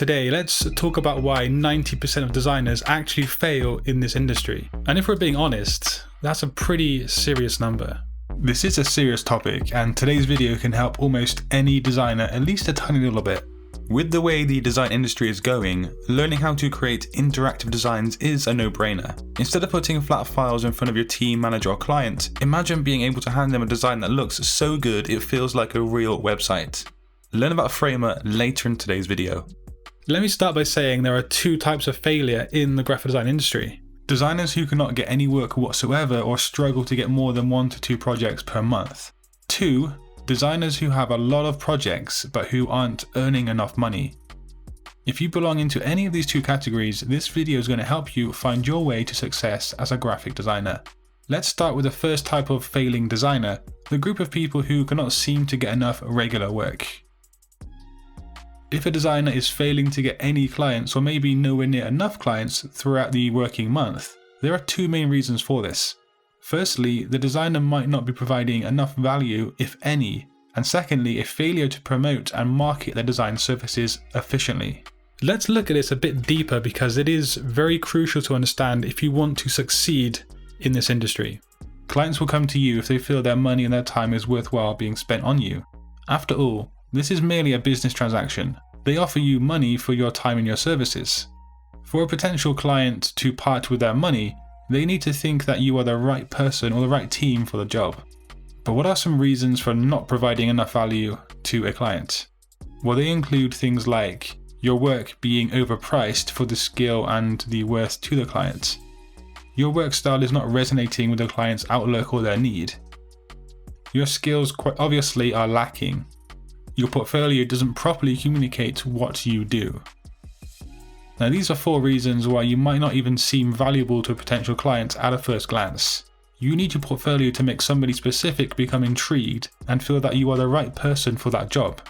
Today, let's talk about why 90% of designers actually fail in this industry. And if we're being honest, that's a pretty serious number. This is a serious topic, and today's video can help almost any designer at least a tiny little bit. With the way the design industry is going, learning how to create interactive designs is a no-brainer. Instead of putting flat files in front of your team, manager or client, imagine being able to hand them a design that looks so good it feels like a real website. Learn about Framer later in today's video. Let me start by saying there are two types of failure in the graphic design industry. Designers who cannot get any work whatsoever or struggle to get more than 1 to 2 projects per month. 2. Designers who have a lot of projects but who aren't earning enough money. If you belong into any of these two categories, this video is going to help you find your way to success as a graphic designer. Let's start with the first type of failing designer, the group of people who cannot seem to get enough regular work. If a designer is failing to get any clients or maybe nowhere near enough clients throughout the working month, there are two main reasons for this. Firstly, the designer might not be providing enough value, if any, and secondly, a failure to promote and market their design services efficiently. Let's look at this a bit deeper because it is very crucial to understand if you want to succeed in this industry. Clients will come to you if they feel their money and their time is worthwhile being spent on you. After all, this is merely a business transaction. They offer you money for your time and your services. For a potential client to part with their money, they need to think that you are the right person or the right team for the job. But what are some reasons for not providing enough value to a client? Well, they include things like your work being overpriced for the skill and the worth to the client. Your work style is not resonating with the client's outlook or their need. Your skills quite obviously are lacking. Your portfolio doesn't properly communicate what you do. Now, these are 4 reasons why you might not even seem valuable to a potential client at a first glance. You need your portfolio to make somebody specific become intrigued and feel that you are the right person for that job.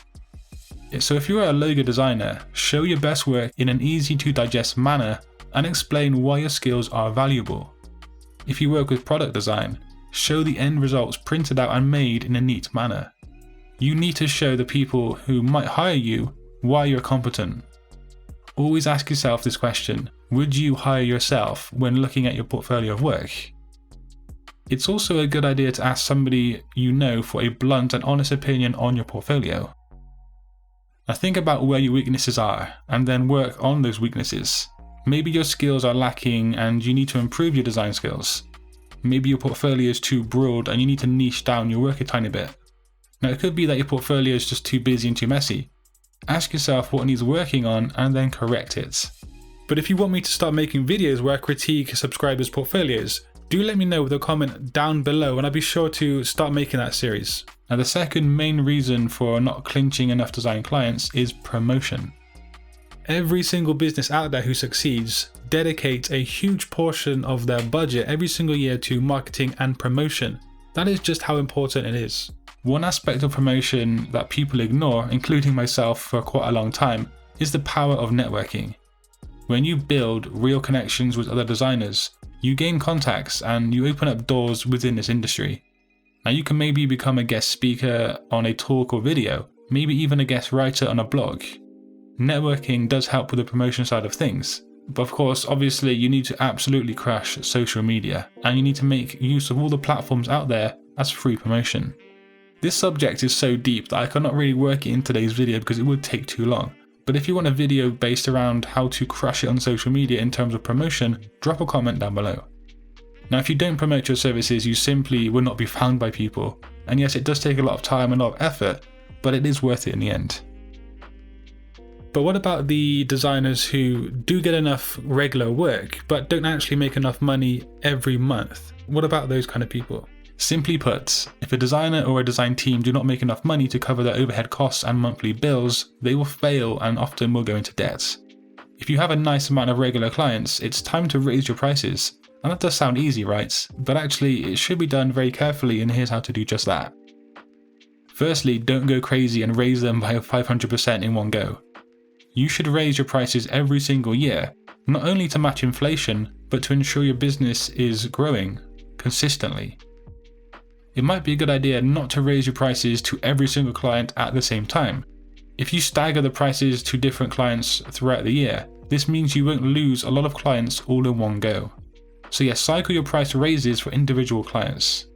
So if you're a logo designer, show your best work in an easy to digest manner and explain why your skills are valuable. If you work with product design, show the end results printed out and made in a neat manner. You need to show the people who might hire you why you're competent. Always ask yourself this question: would you hire yourself when looking at your portfolio of work? It's also a good idea to ask somebody you know for a blunt and honest opinion on your portfolio. Now think about where your weaknesses are and then work on those weaknesses. Maybe your skills are lacking and you need to improve your design skills. Maybe your portfolio is too broad and you need to niche down your work a tiny bit. Now it could be that your portfolio is just too busy and too messy. Ask yourself what needs working on and then correct it. But if you want me to start making videos where I critique subscribers' portfolios, do let me know with a comment down below and I'll be sure to start making that series. Now the second main reason for not clinching enough design clients is promotion. Every single business out there who succeeds dedicates a huge portion of their budget every single year to marketing and promotion. That is just how important it is. One aspect of promotion that people ignore, including myself for quite a long time, is the power of networking. When you build real connections with other designers, you gain contacts and you open up doors within this industry. Now you can maybe become a guest speaker on a talk or video, maybe even a guest writer on a blog. Networking does help with the promotion side of things, but of course, obviously you need to absolutely crush social media and you need to make use of all the platforms out there as free promotion. This subject is so deep that I cannot really work it in today's video because it would take too long. But if you want a video based around how to crush it on social media in terms of promotion, drop a comment down below. Now if you don't promote your services, you simply will not be found by people. And yes, it does take a lot of time and a lot of effort, but it is worth it in the end. But what about the designers who do get enough regular work, but don't actually make enough money every month? What about those kind of people? Simply put, if a designer or a design team do not make enough money to cover their overhead costs and monthly bills, they will fail and often will go into debt. If you have a nice amount of regular clients, it's time to raise your prices. And that does sound easy, right? But actually, it should be done very carefully, and here's how to do just that. Firstly, don't go crazy and raise them by 500% in one go. You should raise your prices every single year, not only to match inflation, but to ensure your business is growing consistently. It might be a good idea not to raise your prices to every single client at the same time. If you stagger the prices to different clients throughout the year, this means you won't lose a lot of clients all in one go. So yes, cycle your price raises for individual clients.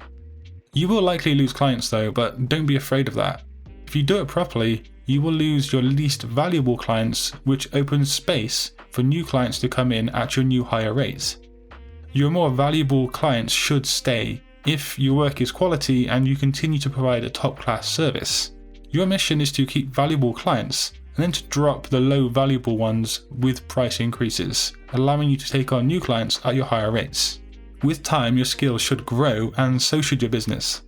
You will likely lose clients though, but don't be afraid of that. If you do it properly, you will lose your least valuable clients, which opens space for new clients to come in at your new higher rates. Your more valuable clients should stay if your work is quality and you continue to provide a top-class service. Your mission is to keep valuable clients and then to drop the low valuable ones with price increases, allowing you to take on new clients at your higher rates. With time, your skills should grow and so should your business.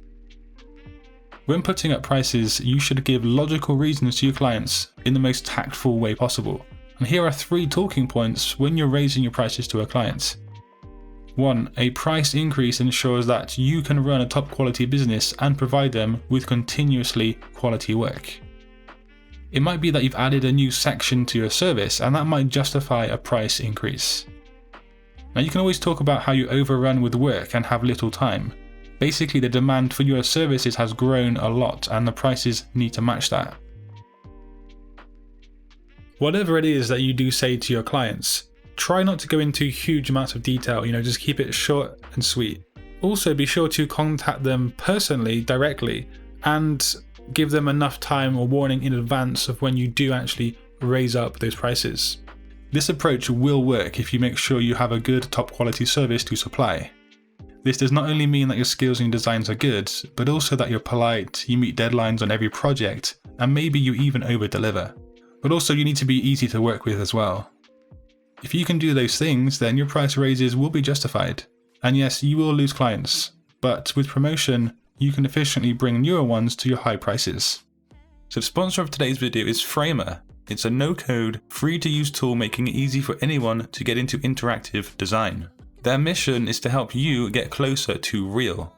When putting up prices, you should give logical reasons to your clients in the most tactful way possible. And here are 3 talking points when you're raising your prices to a client. 1. A price increase ensures that you can run a top quality business and provide them with continuously quality work. It might be that you've added a new section to your service and that might justify a price increase. Now you can always talk about how you overrun with work and have little time. Basically, the demand for your services has grown a lot and the prices need to match that. Whatever it is that you do say to your clients, try not to go into huge amounts of detail, just keep it short and sweet. Also, be sure to contact them personally, directly, and give them enough time or warning in advance of when you do actually raise up those prices. This approach will work if you make sure you have a good top quality service to supply. This does not only mean that your skills and your designs are good, but also that you're polite, you meet deadlines on every project, and maybe you even over-deliver. But also you need to be easy to work with as well. If you can do those things, then your price raises will be justified. And yes, you will lose clients, but with promotion, you can efficiently bring newer ones to your high prices. So the sponsor of today's video is Framer. It's a no-code, free-to-use tool making it easy for anyone to get into interactive design. Their mission is to help you get closer to real.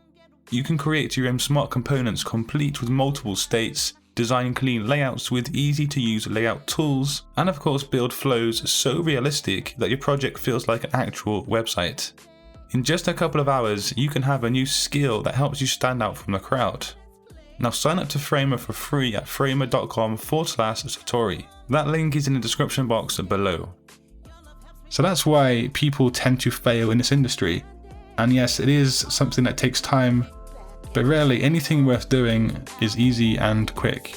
You can create your own smart components complete with multiple states, design clean layouts with easy-to-use layout tools, and of course build flows so realistic that your project feels like an actual website. In just a couple of hours, you can have a new skill that helps you stand out from the crowd. Now sign up to Framer for free at framer.com/Satori. That link is in the description box below. So that's why people tend to fail in this industry. And yes, it is something that takes time, but rarely anything worth doing is easy and quick.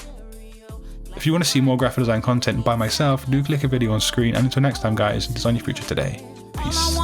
If you want to see more graphic design content by myself, do click a video on screen, and until next time guys, design your future today. Peace.